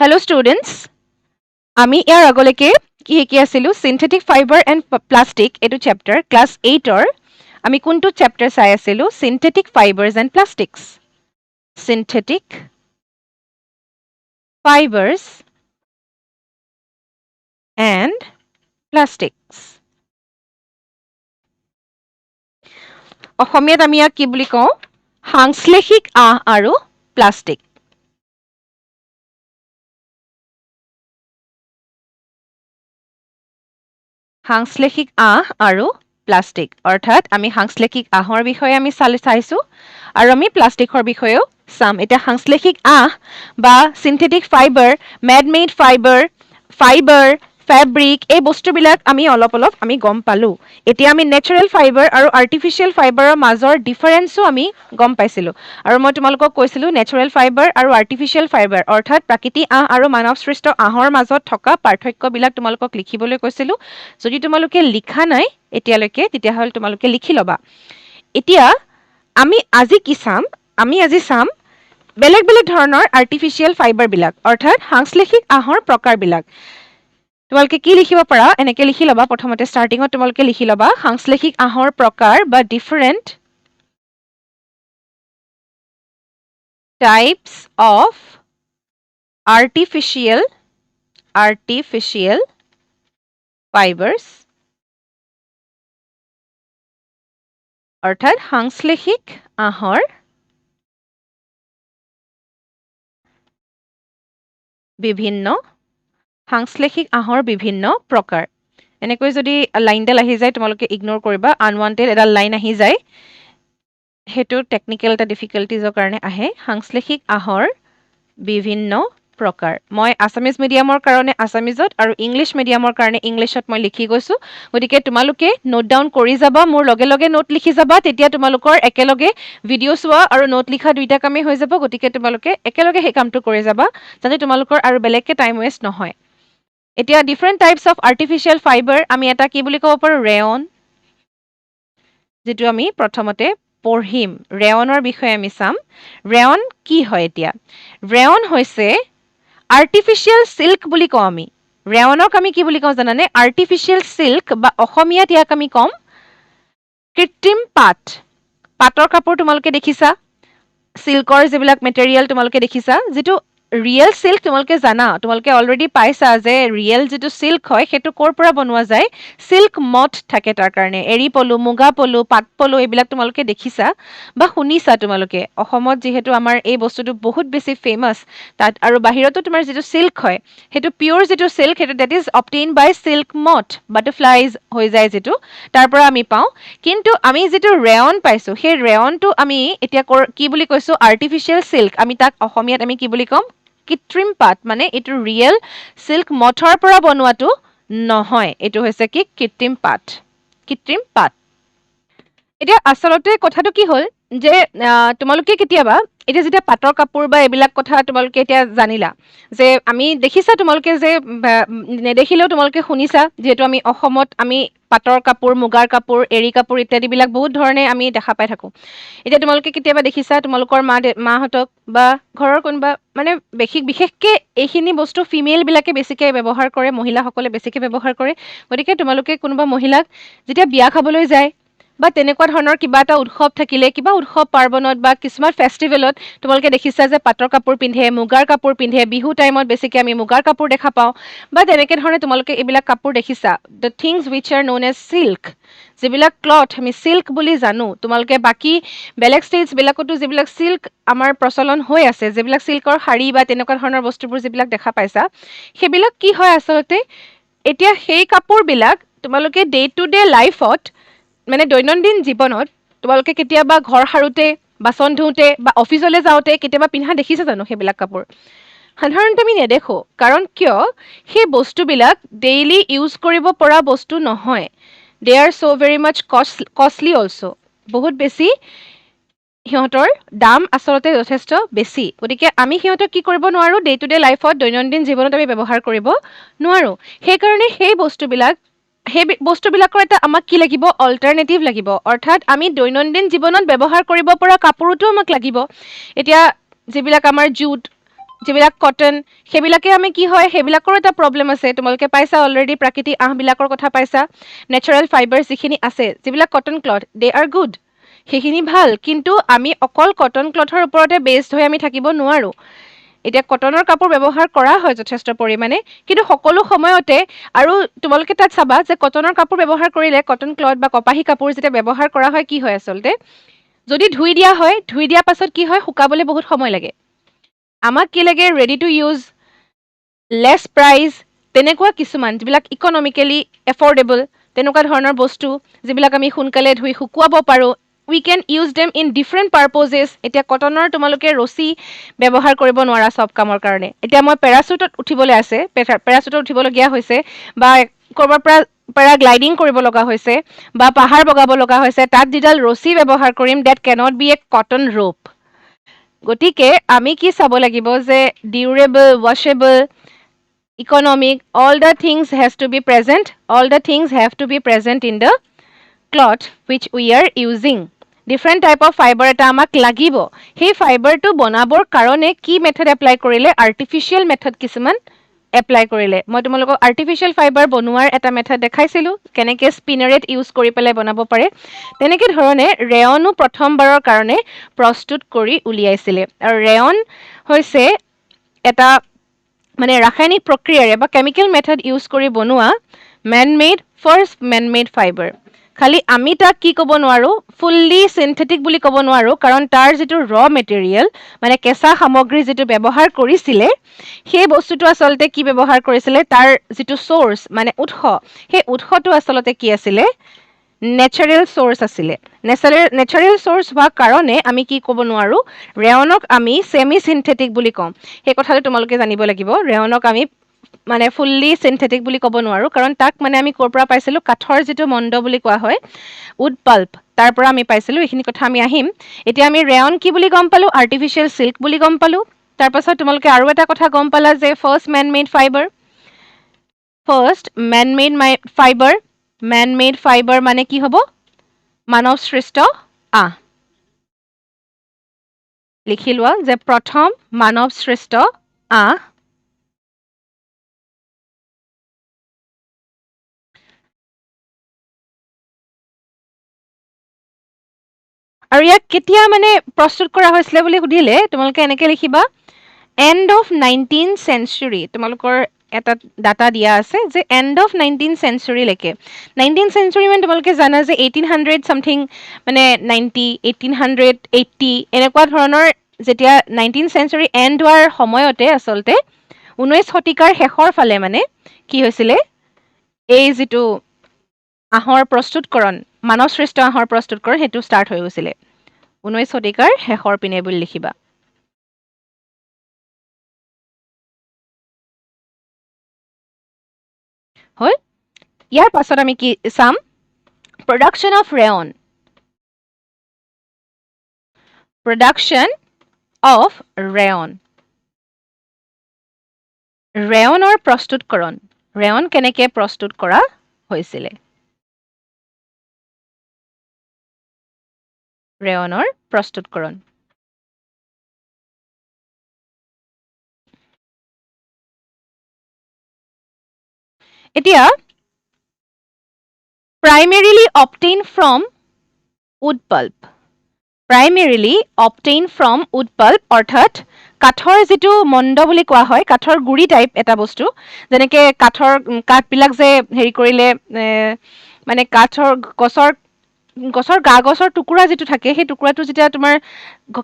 Hello students, আমি ইয়াৰ আগলৈকে কি শিকি আছিলো সিনথেটিক ফাইবাৰ এণ্ড প্লাষ্টিক এইটো চেপ্টাৰ ক্লাছ 8ৰ আমি কোনটো চেপ্টাৰ চাই আছিলো synthetic fibres and plastics synthetic fibres and plastics অসমীয়াত আমি ইয়াক কি বুলি কওঁ সাংশ্লেষিক আঁহ আৰু প্লাষ্টিক সাংশ্লেষিক আঁহ আৰু প্লাষ্টিক অৰ্থাৎ আমি সাংশ্লেষিক আঁহৰ বিষয়ে আমি চাইছো আৰু আমি প্লাষ্টিকৰ বিষয়েও চাম এতিয়া সাংশ্লেষিক আঁহ বা synthetic fibre made fibre fabric এই বস্তুবিলাক আমি অলপ আমি গম পালো এতিয়া আমি নেচাৰেল ফাইবাৰ আৰু আৰ্টিফিচিয়েল ফাইবাৰৰ মাজৰ ডিফাৰেন্সো আমি গম পাইছিলো আৰু মই তোমালোকক কৈছিলো নেচাৰেল ফাইবাৰ আৰু আৰ্টিফিচিয়েল ফাইবাৰ অৰ্থাৎ প্ৰাকৃতিক আঁহ আৰু মানৱ সৃষ্ট আঁহৰ মাজত থকা পাৰ্থক্যবিলাক তোমালোকক লিখিবলৈ কৈছিলো যদি তোমালোকে লিখা নাই এতিয়ালৈকে তেতিয়াহ'লে তোমালোকে লিখি ল'বা এতিয়া আমি আজি কি চাম আমি আজি চাম বেলেগ বেলেগ ধৰণৰ আৰ্টিফিচিয়েল ফাইবাৰবিলাক অৰ্থাৎ সাংশ্লেষিক আঁহৰ প্ৰকাৰবিলাক তোমালোকে কি লিখিব পাৰা এনেকৈ লিখি ল'বা প্ৰথমতে ষ্টাৰ্টিঙত তোমালোকে লিখি ল'বা সাংশ্লেষিক আঁহৰ প্ৰকাৰ বা different types of artificial fibers অৰ্থাৎ সাংশ্লেষিক আঁহৰ বিভিন্ন প্ৰকাৰ এনেকৈ যদি লাইনডাল আহি যায় তোমালোকে ইগনোৰ কৰিবা আনৱান্টেড এডাল লাইন আহি যায় হেতু টেকনিক্যাল এটা ডিফিকাল্টিজৰ কাৰণে আহে সাংশ্লেষিক আঁহৰ বিভিন্ন প্ৰকাৰ মই আসামিজ মিডিয়ামৰ কাৰণে আসামিজত আৰু ইংলিশ মিডিয়ামৰ কাৰণে ইংলিশত মই লিখি গৈছো গতিকে তোমালোকে নোট ডাউন কৰি যাবা মোৰ লগে লগে নোট লিখি যাবা তেতিয়া তোমালোকৰ একেলগে ভিডিও চোৱা আৰু নোট লিখা দুইটা কামেই হৈ যাব গতিকে তোমালোকে একেলগে সেই কামটো কৰি যাবা যাতে তোমালোকৰ আৰু বেলেগকে টাইম ৱেষ্ট নহয় এতিয়া different types of artificial fibre আমি এটা কি বুলি ক'ব পাৰো ৰেয়ন যেটো আমি প্ৰথমতে পঢ়িম ৰেয়নৰ বিষয়ে আমি চাম ৰেয়ন কি হয় এতিয়া ৰেয়ন হৈছে আৰ্টিফিচিয়েল সিল্ক বুলি কওঁ আমি ৰেয়নক আমি কি বুলি কওঁ জানানে আৰ্টিফিচিয়েল সিল্ক বা অসমীয়াত ইয়াক আমি কম কৃত্ৰিম পাটৰ কাপোৰ তোমালোকে দেখিছা সিল্কৰ যিবিলাক মেটেৰিয়েল তোমালোকে দেখিছা যেটো ৰিয়েল সিল্ক তোমালোকে জানা তোমালোকে অলৰেডি পাইছা যে ৰিয়েল যেটো সিল্ক হয় হেতু কৰ পৰা বনোৱা যায় সিল্ক মথ থাকে তাৰ কাৰণে এৰি পলু মুগা পলু পাট পলু এইবিলাক তোমালোকে দেখিছা বা শুনিছা তোমালোকে অসমত যেহেতু আমাৰ এই বস্তুটো বহুত বেছি ফেমাস তাত আৰু বাহিৰতো তোমাৰ যেটো সিল্ক হয় হেতু পিওৰ যেটো সিল্ক হেতু that is obtain by silk moth butterflies হৈ যায় যেটো তাৰ পৰা আমি পাওঁ কিন্তু আমি যেটো ৰেয়ন পাইছো সেই ৰেয়নটো আমি এতিয়া কি বুলি কৈছো আৰ্টিফিচিয়েল সিল্ক আমি তাক অসমীয়াত আমি কি বুলি কম কৃত্ৰিম পাট মানে এটো ৰিয়েল সিল্ক মথৰ পৰা বনোৱাটো নহয় এটো হৈছে কি কৃত্ৰিম পাট এতিয়া আসলতে কথাটো কি হ'ল যে তোমালোকে কেতিয়াবা এতিয়া যেতিয়া পাটৰ কাপোৰ বা এইবিলাক কথা তোমালোকে এতিয়া জানিলা যে আমি দেখিছা তোমালোকে যে নেদেখিলেও তোমালোকে শুনিছা যেহেতু আমি অসমত আমি পাটৰ কাপোৰ মুগাৰ কাপোৰ এৰী কাপোৰ ইত্যাদি বিলাক বহুত ধৰণে আমি দেখা পাই থাকো এতিয়া তোমালোকে কেতিয়াবা দেখিছা তোমালোকৰ মাহঁতক বা ঘৰৰ কোনোবা মানে বিশেষকে এইখিনি বস্তু ফিমেল বিলাকে বেছিকে ব্যৱহাৰ কৰে মহিলাসকলে বেছিকে ব্যৱহাৰ কৰে গতিকে তোমালোকে কোনোবা মহিলাক যেতিয়া বিয়া খাবলৈ যায় বা তেনেকুৱা ধৰণৰ কিবা এটা উৎসৱ থাকিলে কিবা উৎসৱ পাৰ্বণত বা কিছুমান ফেষ্টিভেলত তোমালোকে দেখিছা যে পাটৰ কাপোৰ পিন্ধে মুগাৰ কাপোৰ পিন্ধে বিহু টাইমত বেছিকে আমি মুগাৰ কাপোৰ দেখা পাওঁ বা তেনেকে ধৰণে তোমালোকে এইবিলাক কাপোৰ দেখিছা the things which are known as silk যিবিলাক ক্লথ আমি সিল্ক বুলি জানো তোমালোকে বাকি বেলেগ ষ্টেটছ বিলাকতো যিবিলাক সিল্ক আমাৰ প্ৰচলন হৈ আছে যিবিলাক সিল্কৰ শাড়ী বা তেনেকুৱা ধৰণৰ বস্তুবোৰ যিবিলাক দেখা পাইছা সেইবিলাক কি হয় আচলতে এতিয়া সেই কাপোৰবিলাক তোমালোকে ডে টু ডে লাইফত মানে দৈনন্দিন জীৱনত তোমালোকে কেতিয়াবা ঘৰ সাৰুতে বাচন ধুওতে বা অফিচলৈ যাওঁতে কেতিয়াবা পিন্ধা দেখিছা জানো সেইবিলাক কাপোৰ সাধাৰণতে আমি নেদেখো কাৰণ কিয় সেই বস্তুবিলাক ডেইলি ইউজ কৰিব পৰা বস্তু নহয় দে আৰ সো ভেৰি মাচ কষ্টলি অলসো বহুত বেছি সিহঁতৰ দাম আচলতে যথেষ্ট বেছি গতিকে আমি সিহঁতক কি কৰিব নোৱাৰো ডে টু ডে লাইফত দৈনন্দিন জীৱনত আমি ব্যৱহাৰ কৰিব নোৱাৰো সেইকাৰণে সেই বস্তুবিলাকৰ এটা আমাক কি লাগিব অল্টাৰনেটিভ লাগিব অৰ্থাৎ আমি দৈনন্দিন জীৱনত ব্যৱহাৰ কৰিব পৰা কাপোৰটো আমাক লাগিব এতিয়া যিবিলাক আমাৰ জুট যিবিলাক কটন সেইবিলাকে আমি কি হয় সেইবিলাকৰ এটা প্ৰব্লেম আছে তোমালোকে পাইছা অলৰেডি প্ৰাকৃতিক আঁহবিলাকৰ কথা পাইছা নেচাৰেল ফাইবাৰ যিখিনি আছে যিবিলাক কটন ক্লথ দে আৰ গুড সেইখিনি ভাল কিন্তু আমি অকল কটন ক্লথৰ ওপৰতে বেছড হৈ আমি থাকিব নোৱাৰোঁ এতিয়া কটনৰ কাপোৰ ব্যৱহাৰ কৰা হয় যথেষ্ট পৰিমাণে কিন্তু সকলো সময়তে আৰু তোমালোকে তাত চাবা যে কটনৰ কাপোৰ ব্যৱহাৰ কৰিলে কটন ক্লথ বা কপাহী কাপোৰ যেতিয়া ব্যৱহাৰ কৰা হয় কি হয় আচলতে যদি ধুই দিয়া হয় ধুই দিয়াৰ পাছত কি হয় শুকাবলৈ বহুত সময় লাগে আমাক কি লাগে ready to use less price তেনেকুৱা কিছুমান যিবিলাক ইকনমিকেলি এফৰ্ডেবল তেনেকুৱা ধৰণৰ বস্তু যিবিলাক আমি সোনকালে ধুই শুকুৱাব পাৰোঁ we can use them in different purposes এতিয়া কটনৰ তোমালোকে ৰছী ব্যৱহাৰ কৰিব নোৱাৰা চব কামৰ কাৰণে এতিয়া মই পেৰাচুটত উঠিবলৈ আছে পেৰাচুটত উঠিবলগীয়া হৈছে বা ক'ৰবাৰ পৰা পেৰাগ্লাইডিং কৰিব লগা হৈছে বা পাহাৰ বগাব লগা হৈছে তাত যিডাল ৰছী ব্যৱহাৰ কৰিম that cannot be a cotton rope গতিকে আমি কি চাব লাগিব যে durable washable economic all the things has to be present all the things have to be present in the cloth which we are using different type of fiber এটা আমাক লাগিব সেই ফাইবাৰটো বনাবৰ কাৰণে কি মেথড এপ্লাই কৰিলে আৰ্টিফিচিয়েল মেথড কিছুমান apply কৰিলে মই তোমালোকক আৰ্টিফিচিয়েল ফাইবাৰ বনোৱাৰ এটা মেথড দেখাইছিলোঁ কেনেকৈ স্পিনাৰেট ইউজ কৰি পেলাই বনাব পাৰে তেনেকৈ ধৰণে ৰেয়নো প্ৰথমবাৰৰ কাৰণে প্ৰস্তুত কৰি উলিয়াইছিলে আৰু ৰেয়ন হৈছে এটা মানে ৰাসায়নিক প্ৰক্ৰিয়াৰে বা কেমিকেল মেথড ইউজ কৰি বনোৱা ফাৰ্ষ্ট মেন মেড ফাইবাৰ খালি আমি তাক কি ক'ব নোৱাৰোঁ ফুল্লি চিন্থেটিক বুলি ক'ব নোৱাৰোঁ কাৰণ তাৰ যিটো ৰ মেটেৰিয়েল মানে কেঁচা সামগ্ৰী যিটো ব্যৱহাৰ কৰিছিলে সেই বস্তুটো আচলতে কি ব্যৱহাৰ কৰিছিলে তাৰ যিটো চ'ৰ্চ মানে উৎস সেই উৎসটো আচলতে কি আছিলে নেচাৰেল চ'ৰ্চ আছিলে নেচাৰেল চ'ৰ্চ হোৱাৰ কাৰণে আমি কি ক'ব নোৱাৰোঁ ৰেয়নক আমি ছেমি চিন্থেটিক বুলি কওঁ সেই কথাটো তোমালোকে জানিব লাগিব ৰেয়নক আমি মানে ফুল্লি চিন্থেটিক বুলি ক'ব নোৱাৰোঁ কাৰণ তাক মানে আমি ক'ৰ পৰা পাইছিলোঁ কাঠৰ যিটো মণ্ড বুলি কোৱা হয় উড পাল্প তাৰ পৰা আমি পাইছিলোঁ এইখিনি কথা আমি আহিম এতিয়া আমি ৰেয়ন কি বুলি গম পালোঁ আৰ্টিফিচিয়েল চিল্ক বুলি গম পালোঁ তাৰপাছত তোমালোকে আৰু এটা কথা গম পালা যে ফাৰ্ষ্ট মেন মেড ফাইবাৰ মানে কি হ'ব মানৱ সৃষ্ট আহ লিখি লোৱা যে প্ৰথম মানৱ সৃষ্ট আহ আৰু ইয়াক কেতিয়া মানে প্ৰস্তুত কৰা হৈছিলে বুলি সুধিলে তোমালোকে এনেকৈ লিখিবা এণ্ড অফ 19th চেঞ্চুৰী তোমালোকৰ এটা ডাটা দিয়া আছে যে and of 19th চেঞ্চুৰীলৈকে 19th century মানে তোমালোকে জানা যে 1800 চামথিং মানে 90 1880 এনেকুৱা ধৰণৰ যেতিয়া 19th চেঞ্চুৰী এণ্ড হোৱাৰ সময়তে আচলতে 19 শতিকাৰ শেষৰ ফালে মানে কি হৈছিলে এই যিটো আহৰ প্ৰস্তুতকৰণ মানৱ সৃষ্ট আহৰ প্ৰস্তুতকৰণ সেইটো ষ্টাৰ্ট হৈ গৈছিলে 19 শতিকাৰ শেষৰ পিনে বুলি লিখিবা হ'ল ইয়াৰ পাছত আমি কি চাম প্ৰডাকশ্যন অফ ৰেয়ন ৰেয়নৰ প্ৰস্তুতকৰণ ৰেয়ন কেনেকৈ প্ৰস্তুত কৰা হৈছিলে ৰেয়নৰ প্ৰস্তুতকৰণ এতিয়া primarily obtained from wood pulp অৰ্থাৎ কাঠৰ যিটো মণ্ড বুলি কোৱা হয় কাঠৰ গুৰি টাইপ এটা বস্তু যেনেকৈ কাঠবিলাক যে হেৰি কৰিলে মানে গছৰ গা গছৰ টুকুৰা যিটো থাকে সেই টুকুৰাটো যেতিয়া তোমাৰ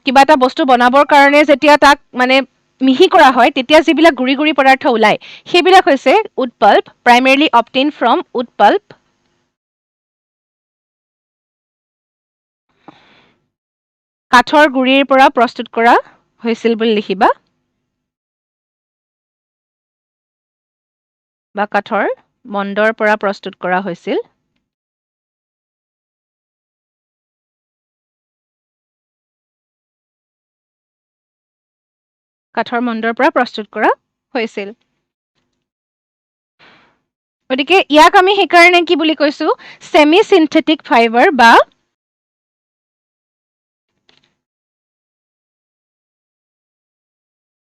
কিবা এটা বস্তু বনাবৰ কাৰণে যেতিয়া তাক মানে মিহি কৰা হয় তেতিয়া যিবিলাক গুৰি গুৰি পদাৰ্থ ওলায় সেইবিলাক হৈছে wood pulp primarily obtain from wood pulp কাঠৰ গুৰিৰ পৰা প্ৰস্তুত কৰা হৈছিল বুলি লিখিবা বা কাঠৰ মণ্ডৰ পৰা প্ৰস্তুত কৰা হৈছিল কাঠৰ মণ্ডৰ পৰা প্ৰস্তুত কৰা হৈছিল গতিকে ইয়াক আমি সেইকাৰণে কি বুলি কৈছোঁ ছেমি চিন্থেটিক ফাইবাৰ বা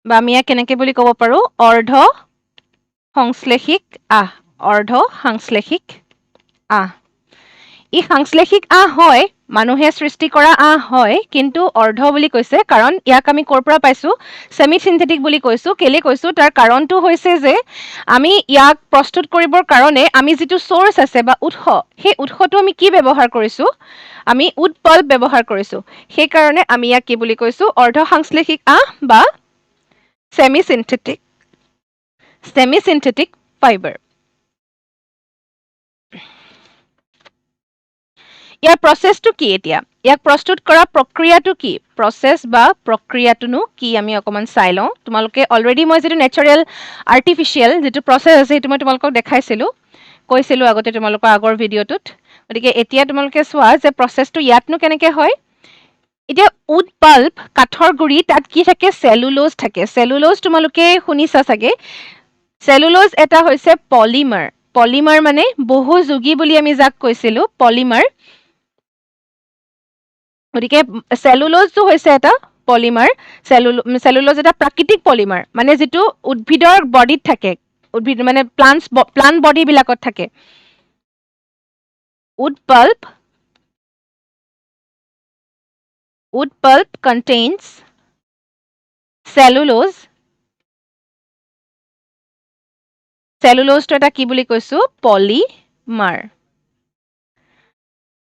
বা আমি ইয়াক কেনেকৈ বুলি ক'ব পাৰোঁ অৰ্ধ সংশ্লেষিক আহ অৰ্ধ সাংশ্লেষিক আহ ই সাংশ্লেষিক আহ হয় মানুহে সৃষ্টি কৰা আহ হয় কিন্তু অৰ্ধ বুলি কৈছে কাৰণ ইয়াক আমি ক'ৰ পৰা পাইছোঁ ছেমি চিন্থেটিক বুলি কৈছোঁ কেলে কৈছোঁ তাৰ কাৰণটো হৈছে যে আমি ইয়াক প্ৰস্তুত কৰিবৰ কাৰণে আমি যিটো চ'ৰ্চ আছে বা উৎস সেই উৎসটো আমি কি ব্যৱহাৰ কৰিছোঁ আমি উড পাল্প ব্যৱহাৰ কৰিছোঁ সেইকাৰণে আমি ইয়াক কি বুলি কৈছোঁ অৰ্ধ সাংশ্লেষিক আহ বা ছেমি চিন্থেটিক ফাইবাৰ ইয়াৰ প্ৰচেছটো কি এতিয়া ইয়াক প্ৰস্তুত কৰা প্ৰক্ৰিয়াটো কি প্ৰচেছ বা প্ৰক্ৰিয়াটোনো কি আমি অকণমান চাই লওঁ তোমালোকে অলৰেডি মই যিটো নেচাৰেল আৰ্টিফিচিয়েল যিটো প্ৰচেছ আছে সেইটো মই তোমালোকক দেখাইছিলোঁ কৈছিলোঁ আগতে তোমালোকৰ আগৰ ভিডিঅ'টোত গতিকে এতিয়া তোমালোকে চোৱা যে প্ৰচেছটো ইয়াতনো কেনেকৈ হয় এতিয়া উড পাল্প কাঠৰ গুৰি তাত কি থাকে চেলুলোজ থাকে চেলুলোজ তোমালোকে শুনিছা চাগে চেলুলোজ এটা হৈছে পলিমাৰ মানে বহুযোগী বুলি আমি যাক কৈছিলোঁ পলিমাৰ গতিকে চেলুলোজটো হৈছে এটা পলিমাৰ চেলুলোজ এটা প্ৰাকৃতিক পলিমাৰ মানে যিটো উদ্ভিদৰ বডিত থাকে উদ্ভিদ মানে প্লান্ট বডিবিলাকত থাকে উড পাল্প contains চেলুলোজটো এটা কি বুলি কৈছোঁ polymer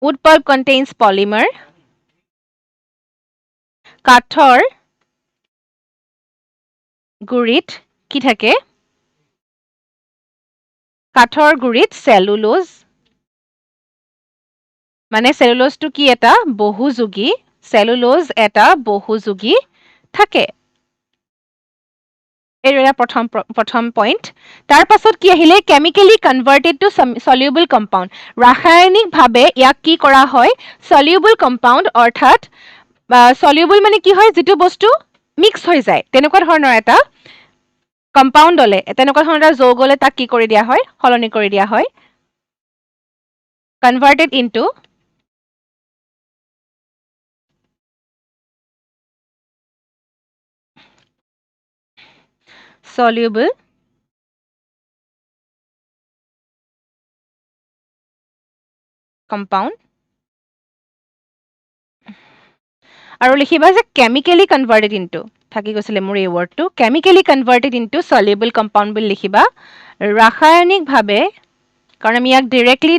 wood pulp contains polymer কাঠৰ গুৰিত কি থাকে কাঠৰ গুৰিত চেলুলোজ মানে চেলুলোজটো কি এটা বহুযোগী চেলুলোজ এটা বহুযোগী থাকে এইটো এটা প্ৰথম পইণ্ট তাৰ পাছত কি আহিলে chemically converted to soluble compound ৰাসায়নিকভাৱে ইয়াক কি কৰা হয় সলিউবল কম্পাউণ্ড অৰ্থাৎ সলিউবল মানে কি হয় যিটো বস্তু মিক্স হৈ যায় তেনেকুৱা ধৰণৰ এটা কম্পাউণ্ডলে তেনেকুৱা ধৰণৰ এটা যৌগলে তাক কি কৰি দিয়া হয় সলনি কৰি দিয়া হয় কনভাৰ্টেড ইনটু soluble compound আৰু লিখিবা যে কেমিকেলি কনভাৰ্টেড ইনটু থাকি গৈছিলে মোৰ এই ৱৰ্ডটো chemically converted into soluble compound বুলি লিখিবা ৰাসায়নিকভাৱে কাৰণ আমি ইয়াক ডিৰেক্টলি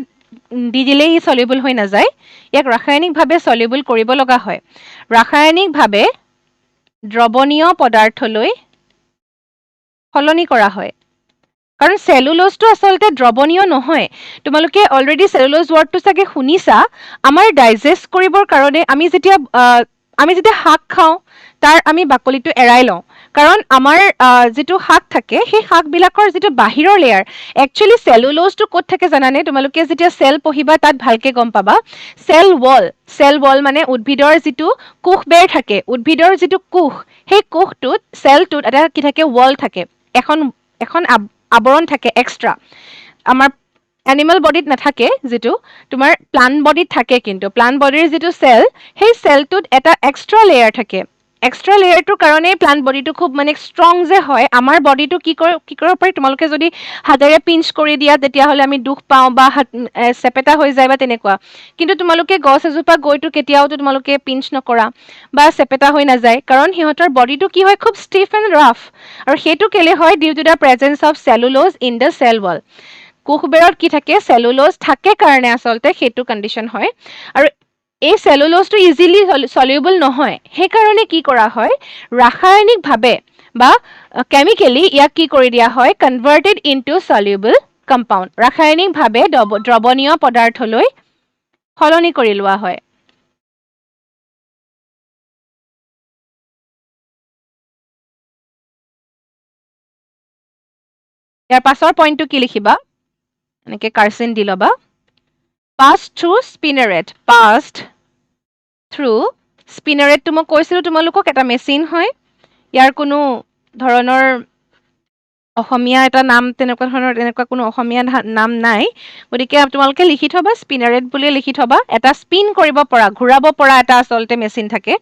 দি দিলেই ই সলিউবল হৈ নাযায় ইয়াক ৰাসায়নিকভাৱে সলিউবল কৰিব লগা হয় ৰাসায়নিকভাৱে দ্ৰৱণীয় পদাৰ্থলৈ সলনি কৰা হয় কাৰণ চেলুলোজটো আচলতে দ্ৰৱণীয় নহয় তোমালোকে অলৰেডি চেলুলোজ ৱৰ্ডটো চাগে শুনিছা আমাৰ ডাইজেষ্ট কৰিবৰ কাৰণে আমি যেতিয়া শাক খাওঁ তাৰ আমি বাকলিটো এৰাই লওঁ কাৰণ আমাৰ যিটো শাক থাকে সেই শাকবিলাকৰ যিটো বাহিৰৰ লেয়াৰ একচুৱেলি চেলুলোজটো ক'ত থাকে জানানে তোমালোকে যেতিয়া চেল পঢ়িবা তাত ভালকে গম পাবা চেল ৱল মানে উদ্ভিদৰ যিটো কোষবেৰ থাকে উদ্ভিদৰ যিটো কোষ সেই কোষটোত চেলটোত এটা কি থাকে ৱল থাকে এখন আৱৰণ থাকে এক্সট্ৰা আমাৰ এনিমেল বডিত নাথাকে যিটো তোমাৰ প্লান্ট বডিত থাকে কিন্তু প্লান্ট বডিৰ যিটো চেল সেই চেলটোত এটা এক্সট্ৰা লেয়াৰ থাকে এক্সট্ৰা লেয়াৰটোৰ কাৰণে প্লান্ট বডিটো খুব মানে ষ্ট্ৰং যে হয় আমাৰ বডিটো কি কৰিব পাৰি তোমালোকে যদি হাতেৰে পিঞ্চ কৰি দিয়া তেতিয়াহ'লে আমি দুখ পাওঁ বা চেপেটা হৈ যায় বা তেনেকুৱা কিন্তু তোমালোকে গছ এজোপা গৈতো কেতিয়াওতো তোমালোকে পিঞ্চ নকৰা বা চেপেটা হৈ নাযায় কাৰণ সিহঁতৰ বডিটো কি হয় খুব ষ্টিফ এণ্ড ৰাফ আৰু সেইটো কেলে হয় due to the presence of cellulose in the cell wall কোষবেৰত কি থাকে চেলুলোজ থাকে কাৰণে আচলতে সেইটো কণ্ডিশ্যন হয় আৰু এই চেলুলোজটো ইজিলি সলিউবল নহয় সেইকাৰণে কি কৰা হয় ৰাসায়নিকভাৱে বা কেমিকেলি ইয়াক কি কৰি দিয়া হয় কনভাৰ্টেড ইনটু সলিউবল কম্পাউণ্ড ৰাসায়নিকভাৱে দ্ৰৱণীয় পদাৰ্থলৈ সলনি কৰি লোৱা হয় ইয়াৰ পাছৰ পইণ্টটো কি লিখিবা এনেকৈ কাৰ্চিন দি ল'বা পাছ থ্ৰু স্পিনাৰেটটো মই কৈছিলোঁ তোমালোকক এটা মেচিন হয় ইয়াৰ কোনো ধৰণৰ অসমীয়া এটা নাম তেনেকুৱা কোনো অসমীয়া নাম নাই গতিকে তোমালোকে লিখি থবা স্পিনাৰেট বুলিয়ে লিখি থবা এটা স্পিন কৰিব পৰা ঘূৰাব পৰা এটা আচলতে মেচিন থাকে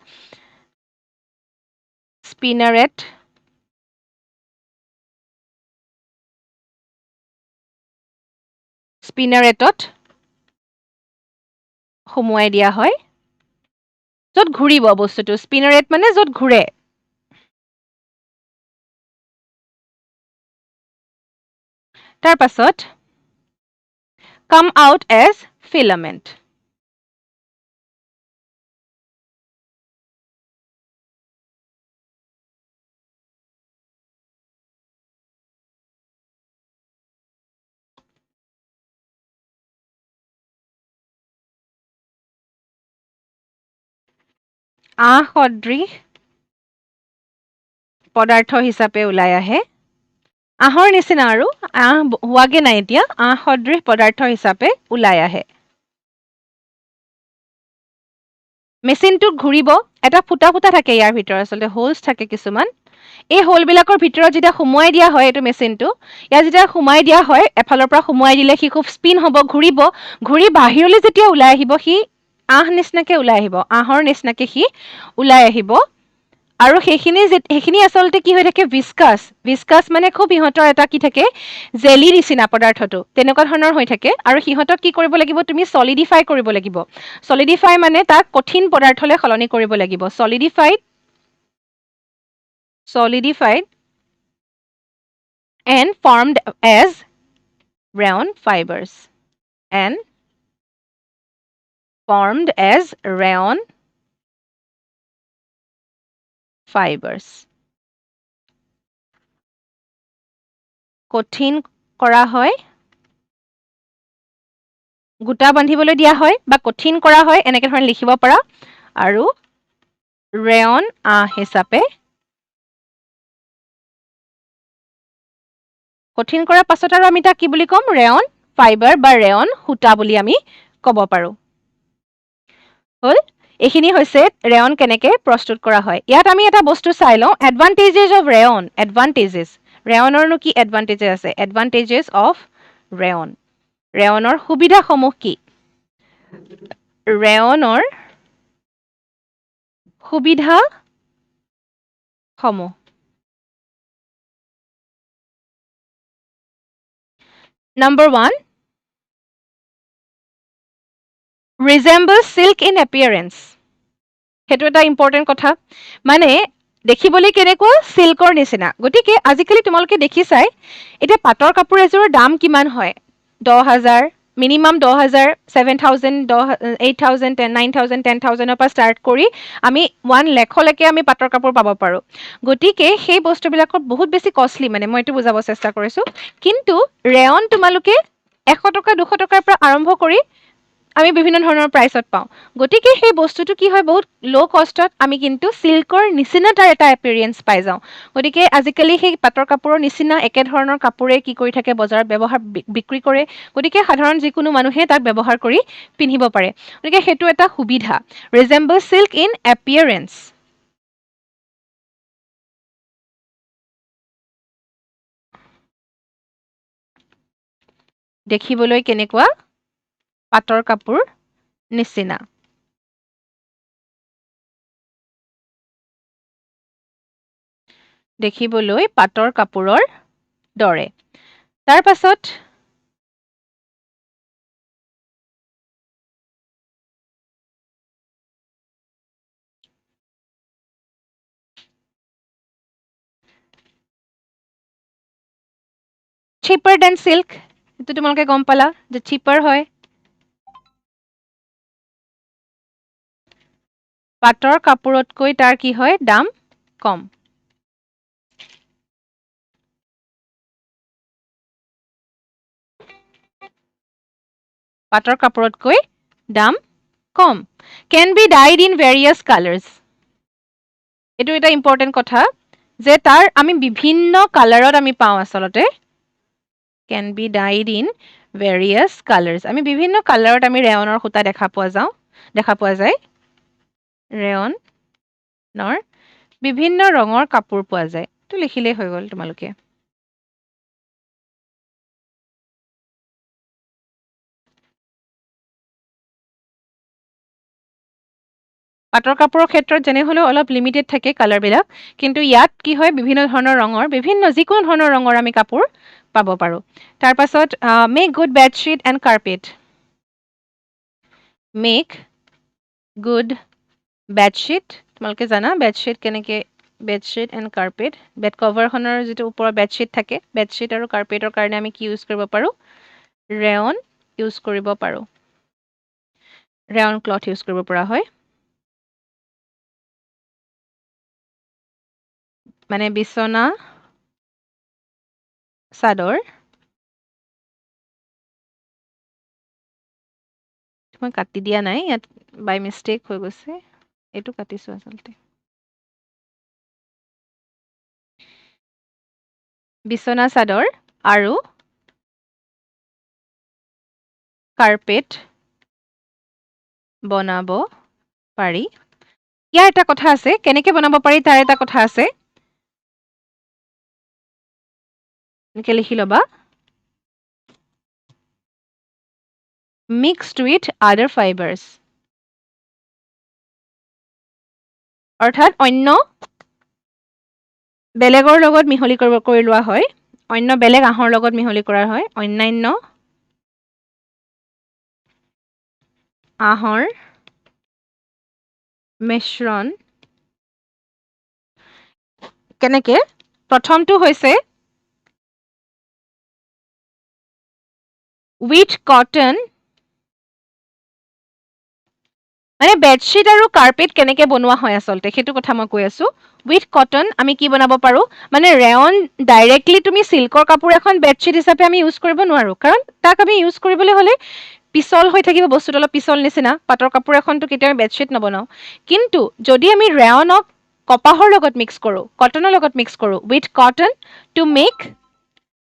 স্পিনাৰেট স্পিনাৰেটত সোমোৱাই দিয়া হয় য'ত ঘূৰিব বস্তুটো স্পিনাৰেট মানে য'ত ঘূৰে তাৰ পাছত come out as filament সদৃশ পদাৰ্থ হিচাপে ওলাই আহে আহৰ নিচিনা আৰু হোৱাগে নাই এতিয়া সদৃশ পদাৰ্থ হিচাপে ওলাই আহে মেচিনটো ঘূৰিব এটা ফুটা ফুটা থাকে ইয়াৰ ভিতৰত আচলতে হোলছ থাকে কিছুমান এই হোলবিলাকৰ ভিতৰত যেতিয়া সোমোৱাই দিয়া হয় এইটো মেচিনটো ইয়াত যেতিয়া সোমাই দিয়া হয় এফালৰ পৰা সোমোৱাই দিলে সি খুব স্পিন হ'ব ঘূৰিব ঘূৰি বাহিৰলৈ যেতিয়া ওলাই আহিব সি নিচিনাকে ওলাই আহিব আহৰ নিচিনাকে সি ওলাই আহিব আৰু সেইখিনি আচলতে কি হৈ থাকে ভিস্কাছ মানে খুব ইহঁতৰ এটা কি থাকে জেলি নিচিনা পদাৰ্থটো তেনেকুৱা ধৰণৰ হৈ থাকে আৰু সিহঁতক কি কৰিব লাগিব তুমি সলিডিফাই কৰিব লাগিব সলিডিফাই মানে তাক কঠিন পদাৰ্থলৈ সলনি কৰিব লাগিব solidified and formed as rayon fibers and formed as rayon fibers কঠিন কৰা হয় গোটা বান্ধিবলৈ দিয়া হয় বা কঠিন কৰা হয় এনেকৈ ধৰণে লিখিব পাৰা আৰু ৰেয়ন হিচাপে কঠিন কৰাৰ পাছত আৰু আমি তাক কি বুলি ক'ম ৰেয়ন ফাইবাৰ বা ৰেয়ন সূতা বুলি আমি ক'ব পাৰোঁ হ'ল এইখিনি হৈছে ৰেয়ন কেনেকৈ প্ৰস্তুত কৰা হয় ইয়াত আমি এটা বস্তু চাই লওঁ এডভান্টেজেছ অফ ৰেয়নৰ কি এডভান্টেজেছ আছে এডভান্টেজেছ অফ ৰেয়নৰ সুবিধাসমূহ কি ৰেয়নৰ সুবিধাসমূহ Number 1 resembles silk in appearance সেইটো এটা ইম্পৰ্টেণ্ট কথা মানে দেখিবলৈ কেনেকুৱা সিল্কৰ নিচিনা গতিকে আজিকালি তোমালোকে দেখিছাই এতিয়া পাটৰ কাপোৰ এযোৰৰ দাম কিমান হয় 10000 মিনিমাম 10000 7000 8000 9000 10000 পৰা ষ্টাৰ্ট কৰি আমি 1 লাখলৈকে আমি পাটৰ কাপোৰ পাব পাৰোঁ গতিকে সেই বস্তুবিলাকৰ বহুত বেছি কষ্টলি মানে মই এইটো বুজাব চেষ্টা কৰিছোঁ কিন্তু ৰেয়ন তোমালোকে 100 টকা 200 টকাৰ পৰা আৰম্ভ কৰি আমি বিভিন্ন ধৰণৰ প্ৰাইচত পাওঁ গতিকে সেই বস্তুটো কি হয় বহুত লো কষ্টত আমি কিন্তু সিল্কৰ নিচিনা তাৰ এটা এপিৰিয়েন্স পাই যাওঁ গতিকে আজিকালি সেই পাটৰ কাপোৰৰ নিচিনা একে ধৰণৰ কাপোৰে কি কৰি থাকে বজাৰত বিক্ৰী কৰে গতিকে সাধাৰণ যিকোনো মানুহে তাক ব্যৱহাৰ কৰি পিন্ধিব পাৰে গতিকে সেইটো এটা সুবিধা ৰিজেম্বল সিল্ক ইন এপিয়াৰেন্স দেখিবলৈ কেনেকুৱা পাটৰ কাপোৰ নিচিনা দেখিবলৈ পাটৰ কাপোৰৰ দৰে তাৰ পাছত cheaper than silk এটো তোমালোকে গম পালা যে cheaper হয় পাটৰ কাপোৰতকৈ তাৰ কি হয় দাম কম পাটৰ কাপোৰতকৈ দাম কম can be dyed in various colors এটো এটা ইম্পৰ্টেন্ট কথা যে তাৰ আমি বিভিন্ন কালাৰত আমি পাওঁ আচলতে can be dyed in various colors আমি বিভিন্ন কালাৰত আমি ৰেয়নৰ সূতা দেখা পোৱা যায় ৰেয়নৰ বিভিন্ন ৰঙৰ কাপোৰ পোৱা যায় তো লিখিলেই হৈ গ'ল তোমালোকে পাটৰ কাপোৰৰ ক্ষেত্ৰত যেনে হলেও অলপ লিমিটেড থাকে কালাৰ বিলাক কিন্তু ইয়াত কি হয় বিভিন্ন ধৰণৰ ৰঙৰ বিভিন্ন যিকোনো ধৰণৰ ৰঙৰ আমি কাপোৰ পাব পাৰোঁ তাৰ পাছত make good bedsheet and carpet make good bedsheet তোমালোকে জানা বেডশ্বীট কেনেকৈ বেডশ্বীট এণ্ড কাৰ্পেট বেড কভাৰখনৰ যিটো ওপৰৰ বেডশ্বীট থাকে বেডশ্বীট আৰু কাৰ্পেটৰ কাৰণে আমি কি ইউজ কৰিব পাৰোঁ ৰেয়ন ইউজ কৰিব পাৰোঁ ৰেয়ন ক্লথ ইউজ কৰিব পৰা হয় মানে বিছনা চাদৰ মই কাটি দিয়া নাই ইয়াত বাই মিষ্টেক হৈ গৈছে এইটো কাটিছোঁ আচলতে বিছনা চাদৰ আৰু কাৰ্পেট বনাব পাৰি ইয়াৰ এটা কথা আছে কেনেকৈ বনাব পাৰি তাৰ এটা কথা আছে এনেকৈ লিখি ল'বা mixed with other fibers অৰ্থাৎ অন্য বেলেগৰ লগত মিহলি কৰি লোৱা হয় অন্য বেলেগ আহৰ লগত মিহলি কৰা হয় অন্যান্য আহৰ মিশ্ৰণ কেনেকৈ প্ৰথমটো হৈছে with cotton মানে বেডশ্বীট আৰু কাৰ্পেট কেনেকৈ বনোৱা হয় আচলতে সেইটো কথা মই কৈ আছোঁ উইথ কটন আমি কি বনাব পাৰোঁ মানে ৰেয়ন ডাইৰেক্টলি তুমি চিল্কৰ কাপোৰ এখন বেডশ্বীট হিচাপে আমি ইউজ কৰিব নোৱাৰোঁ কাৰণ তাক আমি ইউজ কৰিবলৈ হ'লে পিছল হৈ থাকিব বস্তুটো অলপ পিছল নিচিনা পাটৰ কাপোৰ এখনটো কেতিয়াও বেডশ্বীট নবনাওঁ কিন্তু যদি আমি ৰেয়নক কপাহৰ লগত মিক্স কৰোঁ কটনৰ লগত মিক্স কৰোঁ with cotton to make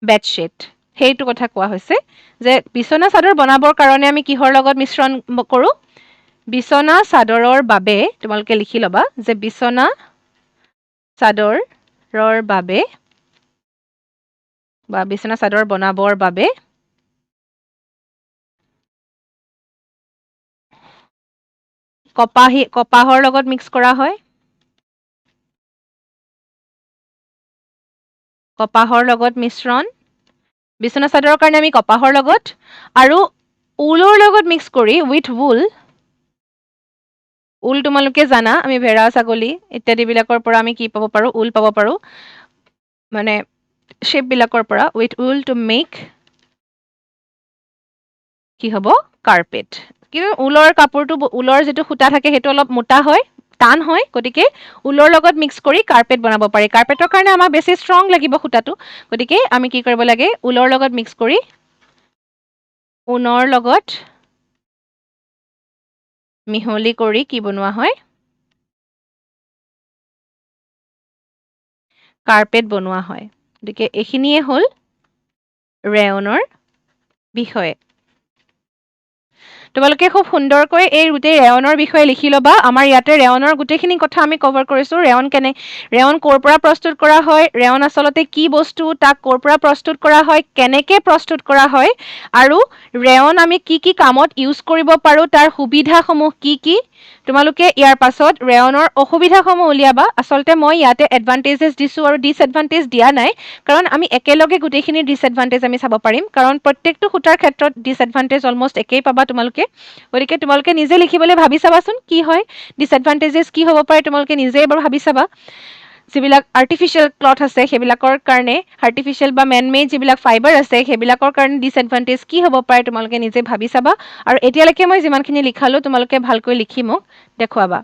bedsheet সেইটো কথা কোৱা হৈছে যে বিছনা চাদৰ বনাবৰ কাৰণে আমি কিহৰ লগত মিশ্ৰণ কৰোঁ বিছনা চাদৰৰ বাবে তোমালোকে লিখি ল'বা যে বিছনা চাদৰৰ বাবে বা বিছনা চাদৰ বনাবৰ বাবে কপাহৰ লগত মিক্স কৰা হয় কপাহৰ লগত মিশ্ৰণ বিছনা চাদৰৰ কাৰণে আমি কপাহৰ লগত আৰু ঊলৰ লগত মিক্স কৰি উইথ ঊল তোমালোকে জানা আমি ভেড়া ছাগলী ইত্যাদিবিলাকৰ পৰা আমি কি পাব পাৰোঁ ঊল পাব পাৰোঁ মানে শ্বেপবিলাকৰ পৰা উইথ ঊল টু মেক কি হ'ব কাৰ্পেট কিন্তু ঊলৰ কাপোৰটো ঊলৰ যিটো সূতা থাকে সেইটো অলপ মোটা হয় টান হয় গতিকে ঊলৰ লগত মিক্স কৰি কাৰ্পেট বনাব পাৰি কাৰ্পেটৰ কাৰণে আমাক বেছি ষ্ট্ৰং লাগিব সূতাটো গতিকে আমি কি কৰিব লাগে ঊলৰ লগত মিক্স কৰি ঊণৰ লগত মিহলি কৰি কি বনোৱা হয় কাৰ্পেট বনোৱা হয় গতিকে এইখিনিয়ে হ'ল ৰেয়নৰ বিষয়ে তোমালোকে খুব সুন্দৰকৈ এই গোটেই ৰেয়নৰ বিষয়ে লিখি ল'বা আমাৰ ইয়াতে ৰেয়নৰ গোটেইখিনি কথা আমি কভাৰ কৰিছোঁ ৰেয়ন ক'ৰ পৰা প্ৰস্তুত কৰা হয় ৰেয়ন আচলতে কি বস্তু তাক ক'ৰ পৰা প্ৰস্তুত কৰা হয় কেনেকৈ প্ৰস্তুত কৰা হয় আৰু ৰেয়ন আমি কি কি কামত ইউজ কৰিব পাৰোঁ তাৰ সুবিধাসমূহ কি তোমালোকে ইয়াৰ পাছত ৰেয়নৰ অসুবিধাসমূহ উলিয়াবা আচলতে মই ইয়াতে এডভান্টেজেছ দিছোঁ আৰু ডিছএডভান্টেজ দিয়া নাই কাৰণ আমি একেলগে গোটেইখিনি ডিছএডভান্টেজ আমি চাব পাৰিম কাৰণ প্ৰত্যেকটো সূতাৰ ক্ষেত্ৰত ডিছএডভান্টেজ অলমষ্ট একেই পাবা তোমালোকে গতিকে তোমালোকে নিজে লিখিবলৈ ভাবি চাবাচোন কি হয় ডিছএডভান্টেজেছ কি হ'ব পাৰে তোমালোকে নিজে এবাৰ ভাবি চাবা যিবিলাক আৰ্টিফিচিয়েল ক্লথ আছে সেইবিলাকৰ কাৰণে আৰ্টিফিচিয়েল বা মেন মেড যিবিলাক ফাইবাৰ আছে সেইবিলাকৰ কাৰণে ডিছএডভান্টেজ কি হ'ব পাৰে তোমালোকে নিজে ভাবি চাবা আৰু এতিয়ালৈকে মই যিমানখিনি লিখালোঁ তোমালোকে ভালকৈ লিখি মোক দেখুৱাবা